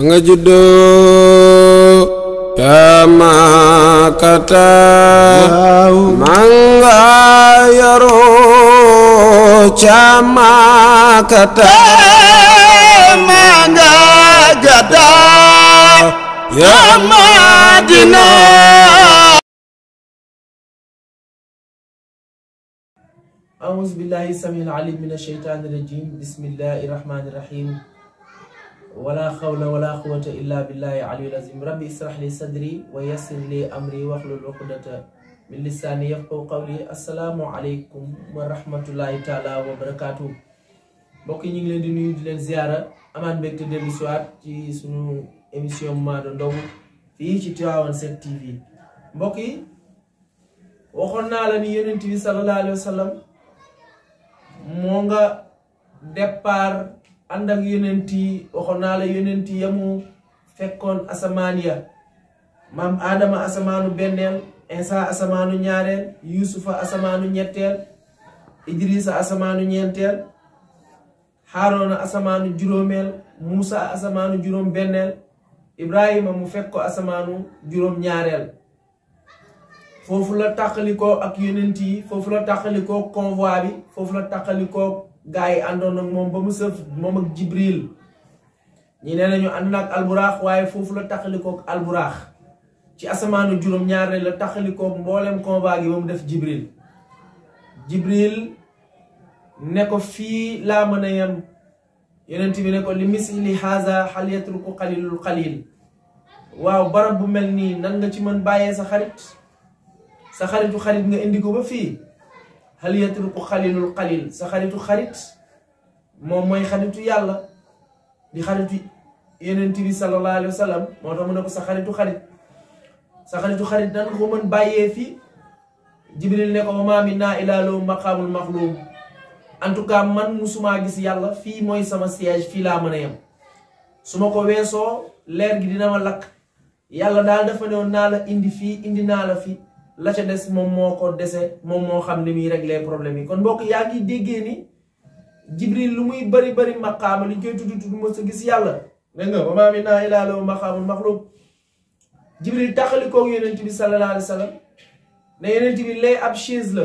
nga juddoo ca Makata manga yaroo ca Makata manga gada ya Madina. أعوذ بالله السميع العليم من الشيطان الرجيم بسم الله الرحمن الرحيم ولا حول ولا قوة إلا بالله العلي العظيم ربي اشرح لي صدري ويسر لي أمري واحلل عقدة من لساني يفقهوا قولي السلام عليكم ورحمة الله تعالى وبركاته mbokk yi ñu ngi leen di nuyu di leen ziara amaan mbégte dellu si waat ci sunu émission Mado Ndao fii ci Tivaouane 7 TV mbokk yi waxoon naa la ni yonent bi sallallahu alayhi wa sallam moo nga départ ànd ak yonent yi waxoon naa la yonent yi yamu fekkoon asamaan ya maam Adama asamaanu benneel Insa asamaanu ñaareel Yusufa asamaanu ñetteel Idrissa asamaanu ñeenteel Haarona asamaanu juróomeel Musa asamaanu juróom benneel Ibrahima mu fekk ko asamaanu juróom ñaareel foofu la tàqalikoo ak yonent yi foofu la tàqalikoo convoi bi foofu la tàqalikoo gaa yi àndoon ak moom ba mu sëf moom ak Jibril ñi nee nañu ànd ak alburaax waaye foofu la tàqalikoo ak alburaax ci asamaanu juróom ñaareel la tàqalikoo mboolem convoi gi ba mu def Jibril ne ko fii laa mën a yem yonent bi ne ko li misli haza hal yatruku qalilul qalil waaw barab bu mel nii nan nga ci mën bàyyee sa xaritu xarit nga indi ko ba fii hal yatruku qalilul qalil sa xaritu xarit moom mooy xaritu yàlla di xaritu yonent bi sallallahu alayhi wa sallam moo tax mu ne ko sa xaritu xarit nan nga ko mën bàyyee fii Jibril ne ko ma minna illaa lahu maqaamul maxluum en tout cas man musuma gis yàlla fii mooy sama siège fii laa mën a yem su ma ko weesoo leer gi dina ma lakk yàlla daal dafa ne woon naa la indi fii indi naa la fi la ca des moom moo ko dese moom moo xam ni muy régler problème yi kon mbokk yaa ngi déggee ni Jibril lu muy bari maqaama li ñu koy tudd mos a gis yàlla dégg nga wa maa minnaa illaa lahu maqaamul maxluum Jibril taxalikoog yonent bi sallallahu alayhi wa sallam ne yonent bi lee ab chaise la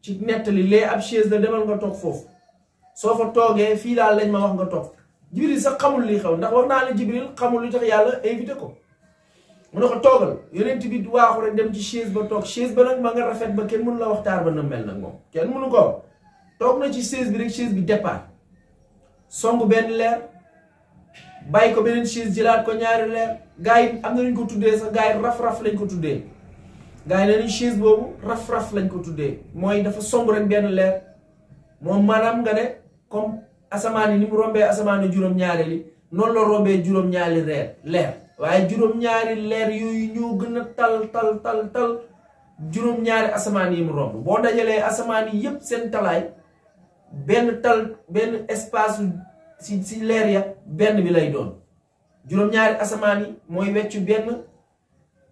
ci nettali lee ab chaise la demal nga toog foofu soo fa toogee fii daal lañ ma wax nga toog Jibril sax xamul li xew ndax wax naa la Jibril xamul lu tax yàlla invité ko mu ne ko toogal yonent bi du waaxu rek dem ci chaise ba toog chaise ba nag ma nga rafet ba kenn mënu la waxtaan ba na mel nag moom kenn mënu ko toog na ci chaise bi rek chaise bi départ songu benn leer bàyyi ko beneen chaise jëlaat ko ñaari leer gars yi am na lu ñu ko tuddee sax gars yi raf-raf lañ ko tuddee gars yi ne ni chaise boobu raf-raf lañ ko tuddee mooy dafa songu rek benn leer moom maanaam nga ne comme asamaan yi ni mu rombee asamaan yi juróom-ñaari li noonu la rombee juróom-ñaari leer waaye juróom-ñaari leer yooyu ñoo gën a tal juróom-ñaari asamaan yi mu romb boo dajalee asamaan yi yépp seen talaay benn espace si leer ya benn bi lay doon juróom-ñaari asamaan yi mooy weccu benn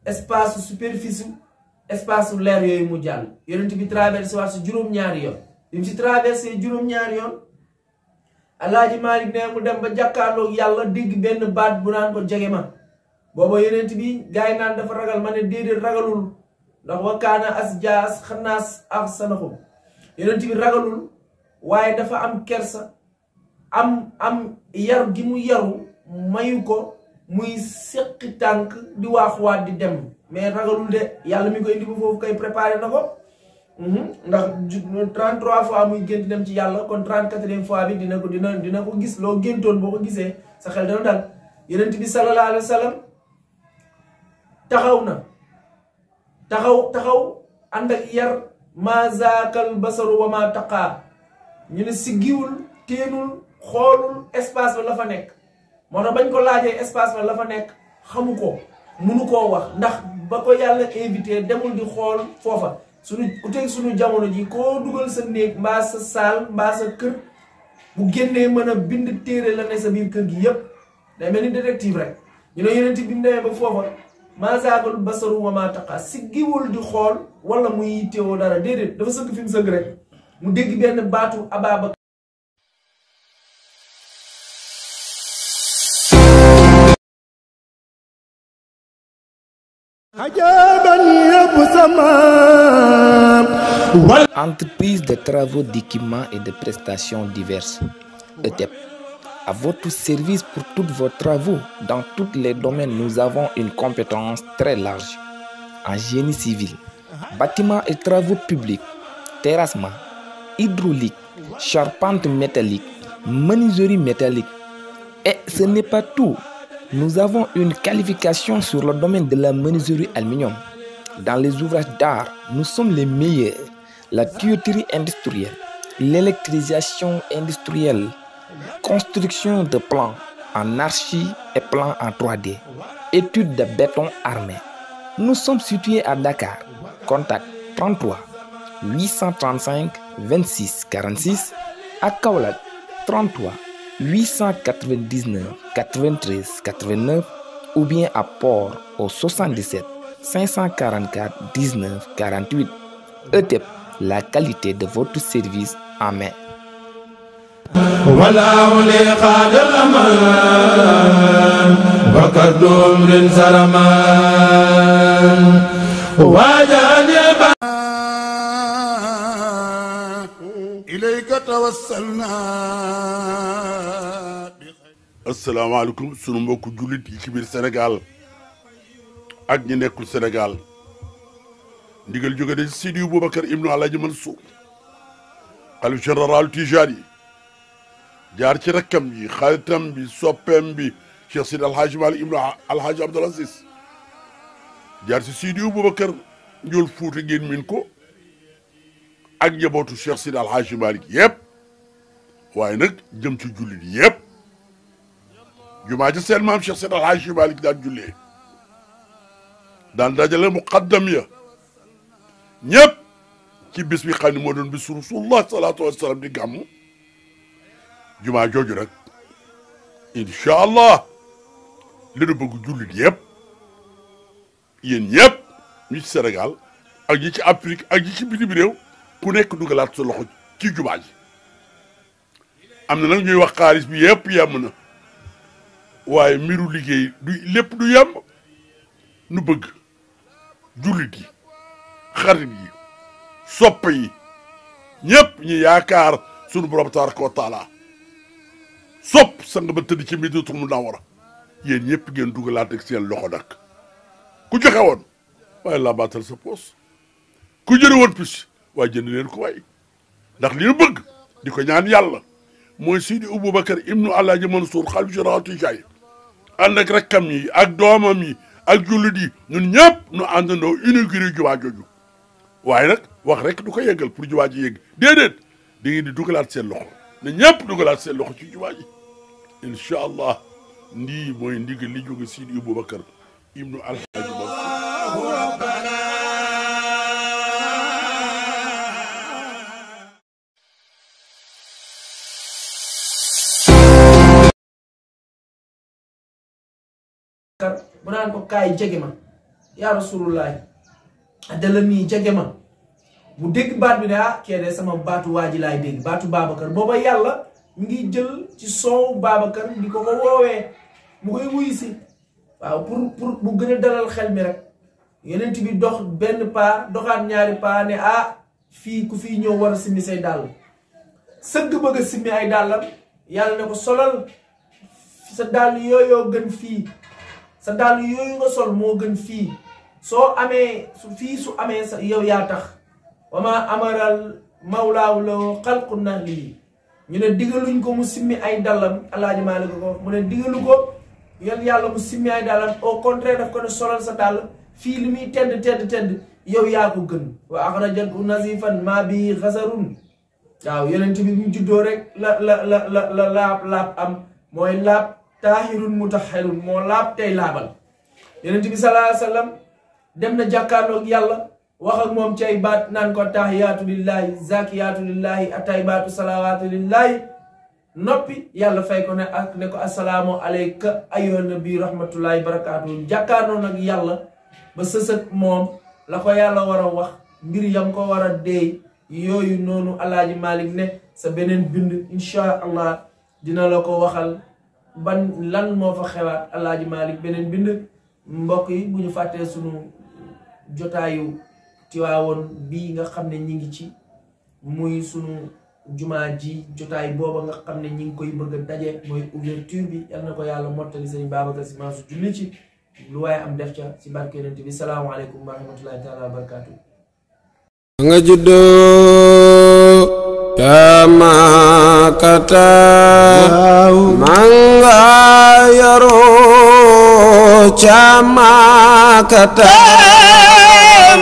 espace superficie espace leer yooyu mu jàll yonent bi traversé waat si juróom-ñaari yoon bi mu si traversé juróom-ñaari yoon Alaaji Maalik ne mu dem ba jàkkaarloog yàlla dégg benn baat bu naan ko jege ma booba yonent bi gars yi naan dafa ragal ma ne déedéet ragalul ndax wa kaana asjaas xannaas ahsanahum yonent bi ragalul waaye dafa am kersa am yar gi mu yaru mayu ko muy seqi tànk di waaxuwaat di dem mais ragalul de yàlla mi ko indi ba foofu kay préparé na ko ndax 33 fois muy gént dem ci yàlla kon 34e fois bi dina ko gis loo géntoon boo ko gisee sa xel dana dal yonent bi sallallahu alayhi wa sallam taxaw ànd ak yar ma zaakal basaru wa ma taqaa ñu ne siggiwul téenul xoolul espace ba la fa nekk moo tax bañ ko laajee espace ba la fa nekk xamu ko munu koo wax ndax ba ko yàlla invité demul di xool foofa suñu jamono ji koo dugal sa néeg mbaa sa saal mbaa sa kër bu génnee mën a bind téere la ne sa biir kër gi yépp day mel ni détective rek ñu ne yonent bi mu demee ba foofa ma zaakal basaru wa ma taqaa siggiwul di xool wala muy yittewoo dara déedéet dafa sëgg fi mu sëgg rek mu dégg benn baatu Ababacar Entreprise de travaux d'équipement et de prestations diverses, ETEP. À votre service pour tous vos travaux. Dans tous les domaines, nous avons une compétence très large. En génie civil, bâtiments et travaux publics, terrassement, hydraulique, charpente métallique, menuiserie métallique. Et ce n'est pas tout. Nous avons une qualification sur le domaine de la menuiserie aluminium. Dans les ouvrages d'art, nous sommes les meilleurs. La tuyauterie industrielle, l'électrisation industrielle, construction de plans en archi et plans en 3D, études de béton armé. Nous sommes situés à Dakar. Contact 33 835 26 46 à Kaolack 33 899 93 89 ou bien à Port au 77 544 19 48. ETEP, la qualité de votre service en main. asalaamaaleykum sunu mbokku jullit yi ci biir Sénégal ak ñi nekkul Sénégal ndigal jóge de Sidi Boubacar ibnu Alaaji Mansour xalif général Tijani jaar ci rakkam yi xaritam bi soppeem bi Cheikh Sidi Alhaji Malick ibnu Alhaji Abdoul Aziz jaar ci Sidi Boubacar njool Fuuta ngeen min ko ak njabootu Cheikh Sidi Alhaji Malick yëpp waaye nag jëm ci jullit yëpp jumaa ji seen maam Cheikh Sidi Alhaji Malick daan jullee daan dajale muqaddam ya ñëpp ci bis bi xam ne moo doon bis Rasulullah salaatu wasalaam di gàmmu jumaa jooju rek incha allah li nu bëgg jullit yëpp yéen ñëpp ñi ci Sénégal ak ñi ci Afrique ak ñi ci bitim réew ku nekk dugalaat sa loxo ci jumaa ji am na nag ñuy wax xaalis bi yëpp yem na waaye mbiru liggéey du lépp du yem nu bëgg jullit yi xarit yi soppe yi ñëpp ñi yaakaar sunu borom tabaraka wa taala sopp sang ba tëdd ci Madinatul Munawwara yéen ñëpp ngeen dugalaat ak seen loxo nag ku joxe woon waaye laa baatal sa poos ku jëri woon pis waaye jënd leen ko waay ndax li ñu bëgg di ko ñaan yàlla mooy Sidi Boubacar ibnu Alaaji Mansour xalif général Tijani ànd ak rakkam yi ak doomam yi ak jullit yi ñun ñëpp nu àndandoo inauguré jumaa jooju waaye nag wax rek du ko yeggal pour jumaa ji yegg déedéet da ngeen di dugalaat seen loxo ne ñëpp dugalaat seen loxo ci jumaa ji incha allah ndii mooy ndigal li jóge Sidi Boubacar ibnu Alhaji Mansour. mu naan ko kaay jege ma yaa rasulullahi dala nii jege ma mu dégg baat bi ne ah kee de sama baatu waa ji laay dégg baatu Babacar booba yàlla mi ngi jël ci son Babacar di ko woowee mu koy wuyu si waaw pour bu gën a dalal xel mi rek yonent bi dox benn paa doxaat ñaari paa ne ah fii ku fii ñëw war a simmi say dàll sëgg bëgg a simmi ay dàllam yàlla ne ko solal sa dàll yooyoo gën fii sa dàll yooyu nga sol moo gën fii soo amee su amee sa yow yaa tax wama amaral mawlaaw la xalqu na lii ñu ne digaluñ ko mu simmi ay dàllam Alaaji Maalik ko mu ne digalu ko yoon yàlla mu simmi ay dàllam au contraire daf ko ne solal sa dàll fii li muy tedd yow yaa ko gën wa axrajat u nazifan maa bi xasarun waaw yonent bi mu juddoo rek la laab am mooy laab taahirun mutahharun moo laab tey laabal yonent bi sallallahu alayhi wa sallam dem na jàkkaarloog yàlla wax ak moom ci ay baat naan ko tahiyaatu lillahi zakiyaatu lillahi ataybaatu salawaatu lillahi noppi yàlla fay ko ne ko assalaamu alayka ayyuhan nabi rahmatullahi barakaatu jàkkaarloo nag yàlla ba sësët moom la ko yàlla war a wax mbir yam ko war a deey yooyu noonu Alaaji Malick ne sa beneen bind insha allah dina la ko waxal ban lan moo fa xewaat Alaaji Malick beneen bind mbokk yi bu ñu fàttee sunu jotaayu Tiwaawoon bii nga xam ne ñi ngi ci muy sunu jumaa ji jotaay booba nga xam ne ñi ngi koy bëgg a daje mooy ouverture bi yal na ko yàlla mottali sëñ Babacar Sy Mansour julli ci lu waaye am def ca ci barke yonent bi salaamaaleykum wa rahmatullahi taala wa barakaatu. nga juddoo Makata manga yaroo ca Makata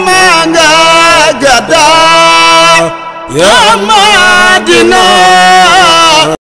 manga gada ya Madina